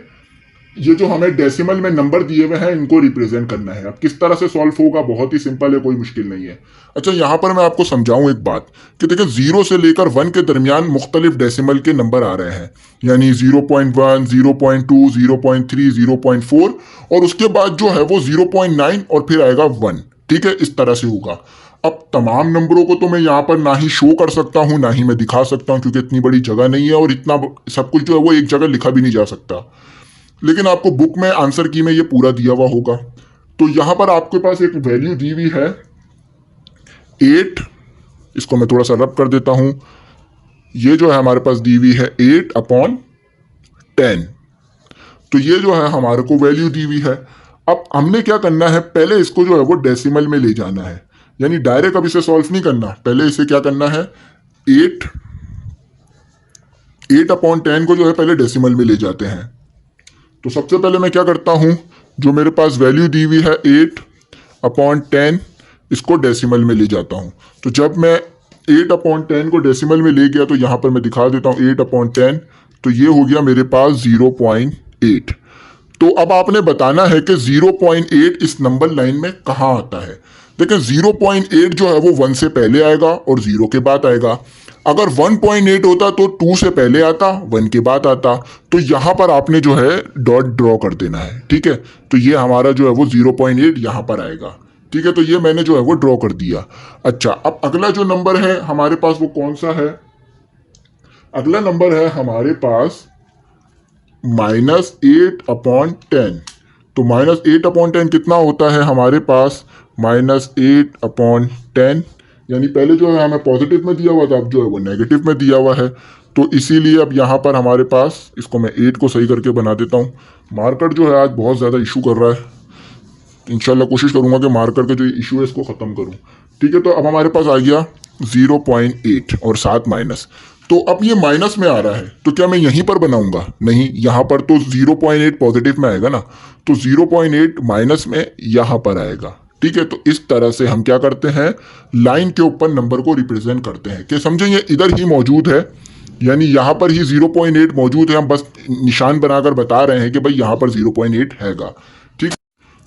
ये जो हमें डेसिमल में नंबर दिए हुए हैं इनको रिप्रेजेंट करना है। अब किस तरह से सॉल्व होगा, बहुत ही सिंपल है, कोई मुश्किल नहीं है। अच्छा, यहाँ पर मैं आपको समझाऊं एक बात कि देखिए 0 से लेकर 1 के दरमियान मुख्तलिफ डेसिमल के नंबर आ रहे हैं, यानी 0.1, 0.2, 0.3, 0.4, और उसके बाद जो है वो 0.9 और फिर आएगा 1, ठीक है, इस तरह से होगा। अब तमाम नंबरों को तो मैं यहाँ पर ना ही शो कर सकता हूँ ना ही मैं दिखा सकता हूँ, क्योंकि इतनी बड़ी जगह नहीं है और इतना सब कुछ जो है वो एक जगह लिखा भी नहीं जा सकता। लेकिन आपको बुक में आंसर की में ये पूरा दिया हुआ होगा। तो यहां पर आपके पास एक वैल्यू दी हुई है 8, इसको मैं थोड़ा सा रब कर देता हूं। ये जो है हमारे पास दी हुई है 8/10। तो ये जो है हमारे को वैल्यू दी हुई है। अब हमने क्या करना है, पहले इसको जो है वो डेसिमल में ले जाना है, यानी डायरेक्ट अब इसे सॉल्व नहीं करना, पहले इसे क्या करना है, 8/10 को जो है पहले डेसिमल में ले जाते हैं। तो सबसे पहले मैं क्या करता हूं, जो मेरे पास वैल्यू दी हुई है 8/10, इसको डेसिमल में ले जाता हूं। तो जब मैं 8/10 को डेसिमल में ले गया तो यहां पर मैं दिखा देता हूं 8/10, तो ये हो गया मेरे पास 0.8। तो अब आपने बताना है कि 0.8 इस नंबर लाइन में कहां आता है। देखिए 0.8 जो है वो 1 से पहले आएगा और 0 के बाद आएगा। अगर 1.8 होता तो 2 से पहले आता, 1 के बाद आता। तो यहां पर आपने जो है डॉट ड्रॉ कर देना है, ठीक है। तो ये हमारा जो है वो 0.8 यहां पर आएगा, ठीक है। तो ये मैंने जो है वो ड्रॉ कर दिया। अच्छा, अब अगला जो नंबर है हमारे पास वो कौन सा है, अगला नंबर है हमारे पास -8/10। तो -8/10 कितना होता है हमारे पास, -8/10, यानी पहले जो है हमें पॉजिटिव में दिया हुआ था, अब जो है वो नेगेटिव में दिया हुआ है। तो इसीलिए अब यहाँ पर हमारे पास, इसको मैं 8 को सही करके बना देता हूँ। मार्कर जो है आज बहुत ज़्यादा इशू कर रहा है, इंशाल्लाह कोशिश करूंगा कि मार्कर का जो इशू है इसको ख़त्म करूं, ठीक है। तो अब हमारे पास आ गया 0.8 और 7 माइनस। तो अब ये माइनस में आ रहा है, तो क्या मैं यहीं पर बनाऊंगा, नहीं, यहां पर तो 0.8 पॉजिटिव में आएगा ना, तो 0.8 माइनस में यहां पर आएगा, ठीक है। तो इस तरह से हम क्या करते हैं, लाइन के ऊपर नंबर को रिप्रेजेंट करते हैं कि समझे ये इधर ही मौजूद है, यानी यहां पर ही 0.8 मौजूद है, हम बस निशान बनाकर बता रहे हैं कि भाई यहां पर 0.8 हैगा, ठीक।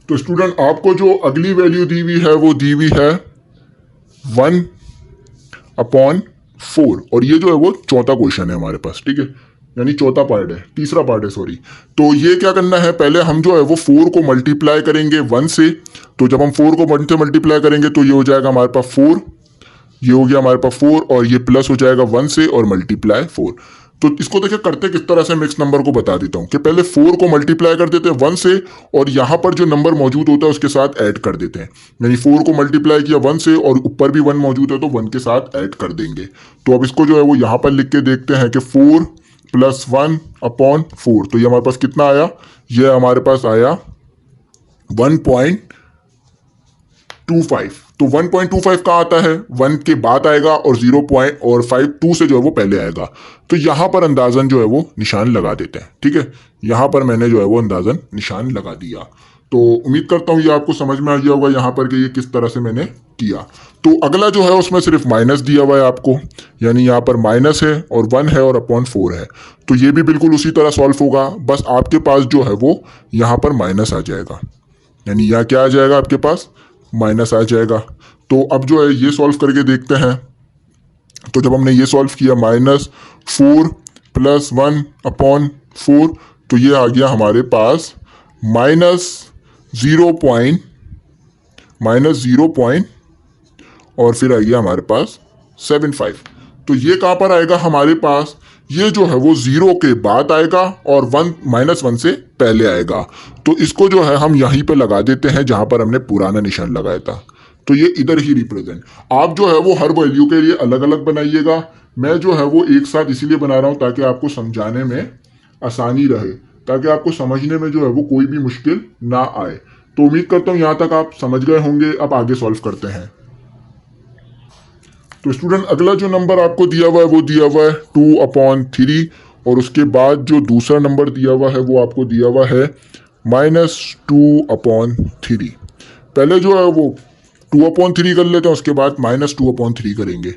तो स्टूडेंट आपको जो अगली वैल्यू दी हुई है वो दी हुई है 1/4, और ये जो है वो चौथा क्वेश्चन है हमारे पास, ठीक है, यानी चौथा पार्ट है, तीसरा पार्ट है, सॉरी। तो ये क्या करना है, पहले हम जो है वो 4 को मल्टीप्लाई करेंगे 1 से। तो जब हम 4 को 1 से मल्टीप्लाई करेंगे तो ये हो जाएगा हमारे पास 4, ये हो गया हमारे पास 4, और ये प्लस हो जाएगा 1 से और मल्टीप्लाई 4। तो इसको देखिए करते किस तरह से, मिक्स नंबर को बता देता हूं कि पहले 4 को मल्टीप्लाई कर देते हैं 1 से, और यहां पर जो नंबर मौजूद होता है उसके साथ ऐड कर देते हैं, यानी 4 को मल्टीप्लाई किया 1 से और ऊपर भी 1 मौजूद है तो 1 के साथ ऐड कर देंगे। तो अब इसको जो है वो यहां पर लिख के देखते हैं कि 4 + 1/4, तो ये हमारे पास कितना आया, ये हमारे पास आया 1.25। तो 1.25 कहाँ आता है, 1 के बाद आएगा, और 0.52 से जो है वो पहले आएगा। तो यहां पर अंदाजन जो है वो निशान लगा देते हैं, ठीक है। यहां पर मैंने जो है वो अंदाजन निशान लगा दिया। तो उम्मीद करता हूं ये आपको समझ में आ गया होगा यहाँ पर कि ये किस तरह से मैंने किया। तो अगला जो है उसमें सिर्फ माइनस दिया हुआ है आपको, यानी यहाँ पर माइनस है और 1 है और /4 है। तो ये भी बिल्कुल उसी तरह सॉल्व होगा, बस आपके पास जो है वो यहाँ पर माइनस आ जाएगा, यानी यहाँ क्या आ जाएगा आपके पास, माइनस आ जाएगा। तो अब जो है ये सॉल्व करके देखते हैं। तो जब हमने ये सॉल्व किया, -4 + 1/4, तो ये आ गया हमारे पास -0 और फिर आ गया हमारे पास 75। तो ये कहाँ पर आएगा हमारे पास, ये जो है वो 0 के बाद आएगा और 1 -1 से पहले आएगा। तो इसको जो है हम यहीं पे लगा देते हैं जहां पर हमने पुराना निशान लगाया था। तो ये इधर ही रिप्रेजेंट। आप जो है वो हर वैल्यू के लिए अलग अलग बनाइएगा। मैं जो है वो एक साथ इसीलिए बना रहा हूं ताकि आपको समझाने में आसानी रहे, ताकि आपको समझने में जो है वो कोई भी मुश्किल ना आए। तो उम्मीद करता हूं यहां तक आप समझ गए होंगे। अब आगे सॉल्व करते हैं। तो स्टूडेंट अगला जो नंबर आपको दिया हुआ है वो दिया हुआ है 2/3 और उसके बाद जो दूसरा नंबर दिया हुआ है वो आपको दिया हुआ है -2/3। पहले जो है वो 2/3 कर लेते हैं, उसके बाद -2/3 करेंगे।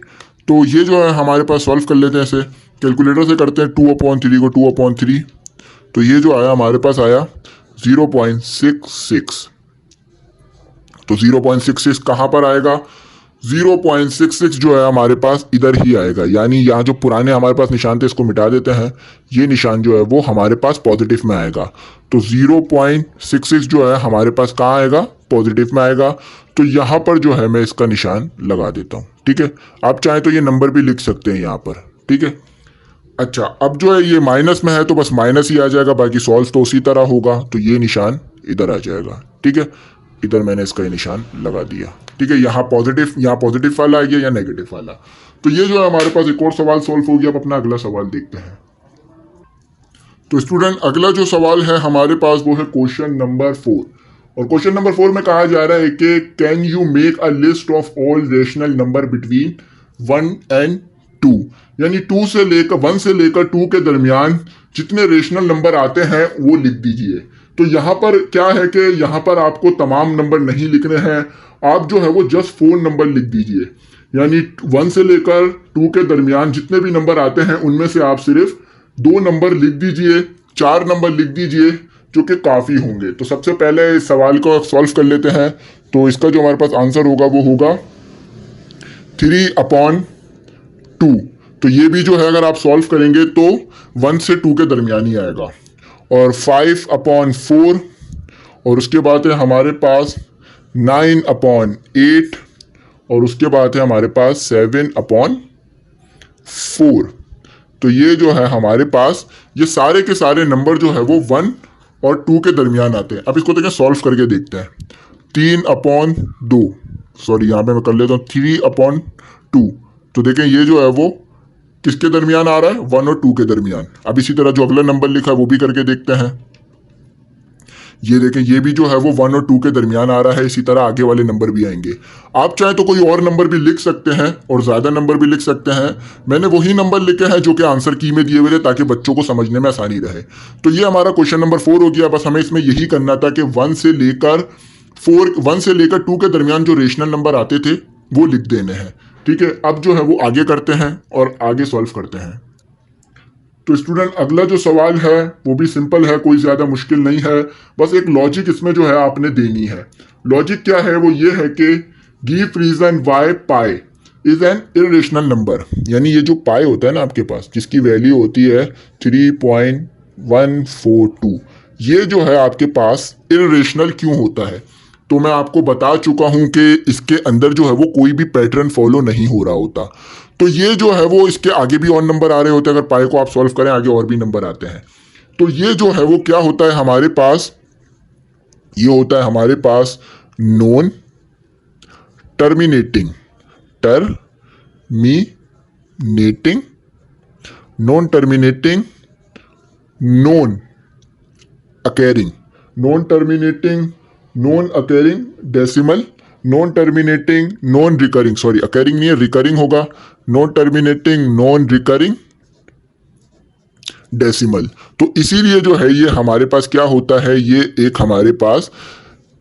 तो ये जो है हमारे पास सॉल्व कर लेते हैं, ऐसे कैलकुलेटर से करते हैं 2/3 को 2/3। तो ये जो आया हमारे पास आया 0.66। तो 0.66 कहाँ पर आएगा? 0.66 जो है हमारे पास इधर ही आएगा, यानी यहाँ जो पुराने हमारे पास निशान थे इसको मिटा देते हैं। ये निशान जो है वो हमारे पास पॉजिटिव में आएगा। तो 0.66 जो है हमारे पास कहाँ आएगा? पॉजिटिव में आएगा। तो यहाँ पर जो है मैं इसका निशान लगा देता हूँ। ठीक है, आप चाहे तो ये नंबर भी लिख सकते हैं यहाँ पर। ठीक है, अच्छा अब जो है ये माइनस में है तो बस माइनस ही आ जाएगा, बाकी सॉल्व तो उसी तरह होगा। तो ये निशान इधर आ जाएगा। ठीक है, इधर मैंने इसका ये निशान लगा दिया। ठीक है, यहाँ पॉजिटिव वाला आ गया या नेगेटिव वाला। तो ये जो है हमारे पास एक और सवाल सॉल्व हो गया। अब अपना अगला सवाल देखते हैं। तो स्टूडेंट अगला जो सवाल है हमारे पास वो है क्वेश्चन नंबर 4। और क्वेश्चन नंबर 4 में कहा जा रहा है कि can you make a list of all rational number between 1 and 2, यानी 1 से लेकर 2 के दरमियान जितने रेशनल नंबर आते हैं वो लिख दीजिए। तो यहाँ पर क्या है कि यहाँ पर आपको तमाम नंबर नहीं लिखने हैं, आप जो है वो जस्ट 4 नंबर लिख दीजिए। यानी 1 से लेकर 2 के दरमियान जितने भी नंबर आते हैं उनमें से आप सिर्फ 2 नंबर लिख दीजिए, 4 नंबर लिख दीजिए, जो कि काफ़ी होंगे। तो सबसे पहले इस सवाल को सॉल्व कर लेते हैं। तो इसका जो हमारे पास आंसर होगा वो होगा 3/2। तो ये भी जो है अगर आप सॉल्व करेंगे तो 1 से 2 के दरमियान ही आएगा। और 5/4 और उसके बाद है हमारे पास 9/8 और उसके बाद है हमारे पास 7/4। तो ये जो है हमारे पास ये सारे के सारे नंबर जो है वो 1 और 2 के दरमियान आते हैं। अब इसको देखें, सॉल्व करके देखते हैं। 3/2, सॉरी यहाँ पे मैं कर लेता हूँ 3/2। तो देखें ये जो है वो किसके दरमियान आ रहा है? 1 और 2 के दरमियान। अब इसी तरह जो अगला नंबर लिखा है वो भी करके देखते हैं। ये देखें ये भी जो है वो 1 और 2 के दरमियान आ रहा है। इसी तरह आगे वाले नंबर भी आएंगे। आप चाहे तो कोई और नंबर भी लिख सकते हैं और ज़्यादा नंबर भी लिख सकते हैं। मैंने वही नंबर लिखे हैं जो कि आंसर की में दिए हुए थे ताकि बच्चों को समझने में आसानी रहे। तो ये हमारा क्वेश्चन नंबर 4 हो गया। बस हमें इसमें यही करना था कि 1 से लेकर 2 के दरमियान जो रेशनल नंबर आते थे वो लिख देने हैं। ठीक है, अब जो है वो आगे करते हैं और आगे सॉल्व करते हैं। तो स्टूडेंट अगला जो सवाल है वो भी सिंपल है, कोई ज़्यादा मुश्किल नहीं है। बस एक लॉजिक इसमें जो है आपने देनी है। लॉजिक क्या है? वो ये है कि give reason why pi is an irrational number. यानी ये जो पाई होता है ना आपके पास, जिसकी वैल्यू होती है 3.142, ये जो है आपके पास इरेशनल क्यों होता है? तो मैं आपको बता चुका हूं कि इसके अंदर जो है वो कोई भी पैटर्न फॉलो नहीं हो रहा होता। तो ये जो है वो इसके आगे भी और नंबर आ रहे होते हैं। अगर पाई को आप सॉल्व करें आगे और भी नंबर आते हैं। तो ये जो है वो क्या होता है हमारे पास? ये होता है हमारे पास non terminating non terminating non occurring non occurring decimal, non terminating non recurring, sorry occurring नहीं है रिकरिंग होगा, non terminating non recurring decimal. तो इसीलिए जो है ये हमारे पास क्या होता है? ये एक हमारे पास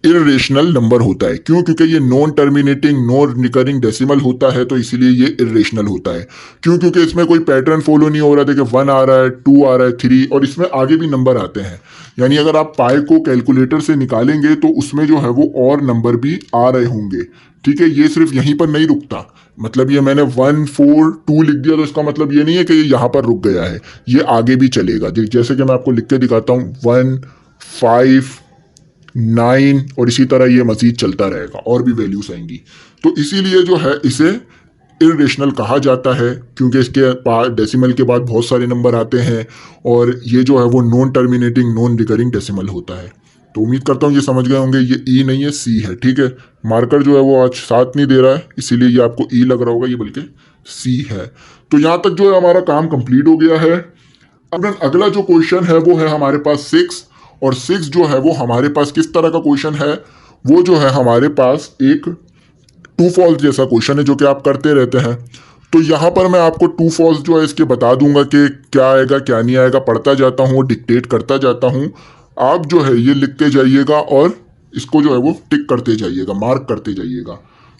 इरेशनल नंबर होता है। क्यों? क्योंकि ये non terminating non recurring decimal होता है, तो इसीलिए ये इरेशनल होता है। क्यों? क्योंकि इसमें कोई पैटर्न फॉलो नहीं हो रहा। देखिए 1 आ रहा है, 2 आ रहा है, 3 और इसमें आगे भी नंबर आते हैं। यानी अगर आप पाई को कैलकुलेटर से निकालेंगे तो उसमें जो है वो और नंबर भी आ रहे होंगे। ठीक है, ये सिर्फ यहीं पर नहीं रुकता। मतलब ये मैंने 1 4 2 लिख दिया तो इसका मतलब ये नहीं है कि ये यहाँ पर रुक गया है, ये आगे भी चलेगा। जैसे कि मैं आपको लिख के दिखाता हूँ 1 5 9 और इसी तरह ये मजीद चलता रहेगा और भी वैल्यूज आएंगी। तो इसीलिए जो है इसे इरेशनल कहा जाता है, क्योंकि इसके डेसिमल के बाद बहुत सारे नंबर आते हैं और ये जो है वो non terminating non recurring decimal होता है। तो उम्मीद करता हूँ ये समझ गए होंगे। ये ई नहीं है, सी है, ठीक है। मार्कर जो है वो आज साथ नहीं दे रहा है, इसीलिए ये आपको ई लग रहा होगा, ये बल्कि सी है। तो यहाँ तक जो है हमारा काम कंप्लीट हो गया है। अब अगला जो क्वेश्चन है वो है हमारे पास 6, और 6 जो है वो हमारे पास किस तरह का क्वेश्चन है, वो जो है हमारे पास एक टू फॉल्स जैसा क्वेश्चन है जो कि आप करते रहते हैं। तो यहाँ पर मैं आपको टू फॉल्स जो है इसके बता दूंगा कि क्या आएगा क्या नहीं आएगा, पढ़ता जाता हूँ, डिक्टेट करता जाता हूँ, आप जो है ये लिखते जाइएगा और इसको जो है वो टिक करते जाइएगा, मार्क करते जाइएगा।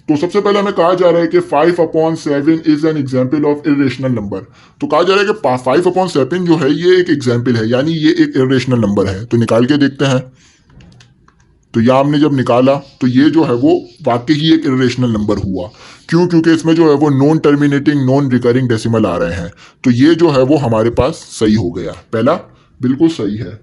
तो सबसे पहले हमें कहा जा रहा है कि 5/7 is an example of irrational number. तो कहा जा रहा है कि 5/7 जो है ये एक एग्जाम्पल है, यानी ये एक इरेशनल नंबर है। तो निकाल के देखते हैं। तो यह हमने जब निकाला तो ये जो है वो वाकई ही एक इरेशनल नंबर हुआ। क्यों? क्योंकि इसमें जो है वो non terminating non recurring decimal आ रहे हैं। तो ये जो है वो हमारे पास सही हो गया, पहला बिल्कुल सही है।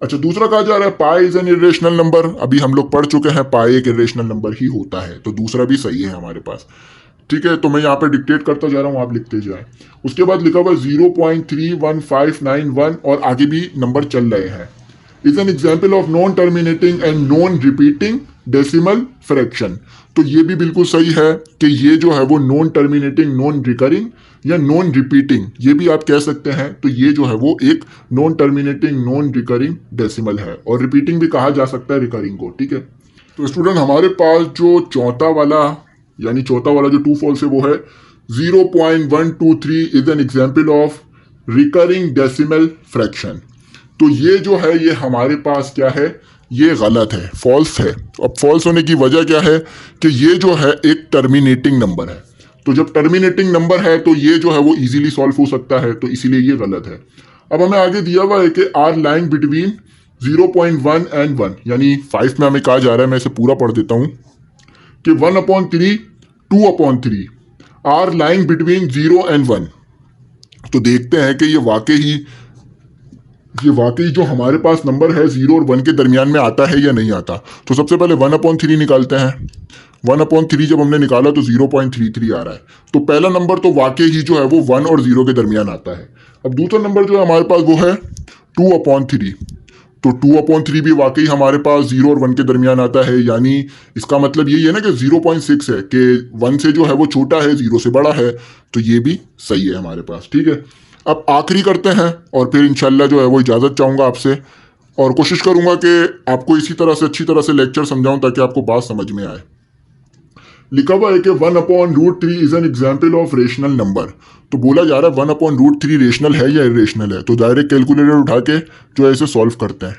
अच्छा, दूसरा कहा जा रहा है पाई इज एन इरेशनल नंबर। अभी हम लोग पढ़ चुके हैं पाई एक इरेशनल नंबर ही होता है, तो दूसरा भी सही है हमारे पास, ठीक है। तो मैं यहाँ पे डिक्टेट करता जा रहा हूँ, आप लिखते जाए। उसके बाद लिखा हुआ 0.31591 और आगे भी नंबर चल रहे हैं। Is an example of non terminating and non repeating decimal fraction. तो ये भी बिल्कुल सही है कि ये जो है वो नॉन टर्मिनेटिंग नॉन रिकरिंग या नॉन रिपीटिंग, ये भी आप कह सकते हैं। तो ये जो है वो एक non terminating non recurring decimal है, और रिपीटिंग भी कहा जा सकता है रिकरिंग को, ठीक है। तो स्टूडेंट हमारे पास जो चौथा वाला जो टू फॉल्स है वो है 0.123 is an example of recurring decimal fraction. तो ये जो है ये हमारे पास क्या है, ये गलत है, फॉल्स है। अब फॉल्स होने की वजह क्या है कि ये जो है एक टर्मिनेटिंग नंबर है। तो जब टर्मिनेटिंग नंबर है तो ये जो है वो इजीली सॉल्व हो सकता है, तो इसीलिए ये गलत है। अब हमें आगे दिया हुआ है कि आर लाइंग बिटवीन 0.1 एंड 1, यानी 5 में हमें कहा जा रहा है, मैं इसे पूरा पढ़ देता हूं कि 1/3 2/3 आर लाइंग बिटवीन 0 एंड 1। तो देखते हैं कि ये वाकई जो हमारे पास नंबर है 0 और 1 के दरमियान में आता है या नहीं आता। तो सबसे पहले 1/3 निकालते हैं। 1/3 जब हमने निकाला तो 0.33 आ रहा है। तो पहला नंबर तो वाकई ही जो है वो 1 और 0 के दरमियान आता है। अब दूसरा नंबर जो है हमारे पास वो है 2/3। तो 2/3 भी वाकई हमारे पास 0 और 1 के दरमियान आता है, यानी इसका मतलब यही है ना कि 0.6 है, कि 1 से जो है वो छोटा है, 0 से बड़ा है। तो ये भी सही है हमारे पास, ठीक है। अब आखिरी करते हैं और फिर इंशाल्लाह जो है वो इजाज़त चाहूँगा आपसे, और कोशिश करूँगा कि आपको इसी तरह से अच्छी तरह से लेक्चर समझाऊँ ताकि आपको बात समझ में आए। लिखा हुआ है कि 1/√3 is an example of rational number. तो बोला जा रहा है 1/√3 रेशनल है या इरेशनल है। तो डायरेक्ट कैलकुलेटर उठा के जो है इसे सॉल्व करते हैं।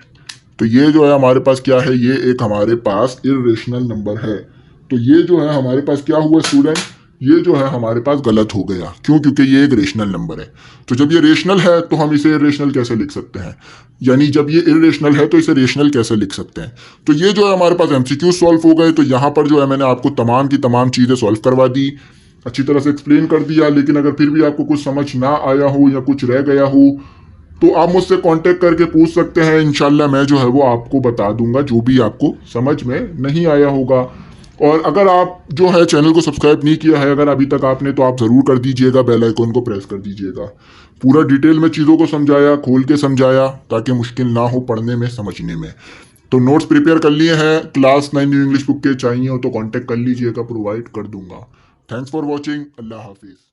तो ये जो है हमारे पास क्या है, ये एक हमारे पास इरेशनल नंबर है। तो ये जो है हमारे पास क्या हुआ स्टूडेंट, ये जो है हमारे पास गलत हो गया। क्यों? क्योंकि ये एक रेशनल नंबर है। तो जब ये रेशनल है तो हम इसे इरेशनल कैसे लिख सकते हैं, यानी जब ये इरेशनल है तो इसे रेशनल कैसे लिख सकते हैं। तो ये जो है हमारे पास एमसीक्यू सॉल्व हो गए। तो यहाँ पर जो है मैंने आपको तमाम की तमाम चीज़ें सॉल्व करवा दी, अच्छी तरह से एक्सप्लेन कर दिया। लेकिन अगर फिर भी आपको कुछ समझ ना आया हो या कुछ रह गया हो तो आप मुझसे कांटेक्ट करके पूछ सकते हैं। इंशाल्लाह मैं जो है वो आपको बता दूंगा जो भी आपको समझ में नहीं आया होगा। और अगर आप जो है चैनल को सब्सक्राइब नहीं किया है अगर अभी तक आपने, तो आप ज़रूर कर दीजिएगा, बेल आइकन को प्रेस कर दीजिएगा। पूरा डिटेल में चीज़ों को समझाया, खोल के समझाया, ताकि मुश्किल ना हो पढ़ने में समझने में। तो नोट्स प्रिपेयर कर लिए हैं, क्लास 9 न्यू इंग्लिश बुक के चाहिए हो तो कांटेक्ट कर लीजिएगा, प्रोवाइड कर दूंगा। Thanks for watching. अल्लाह हाफिज़।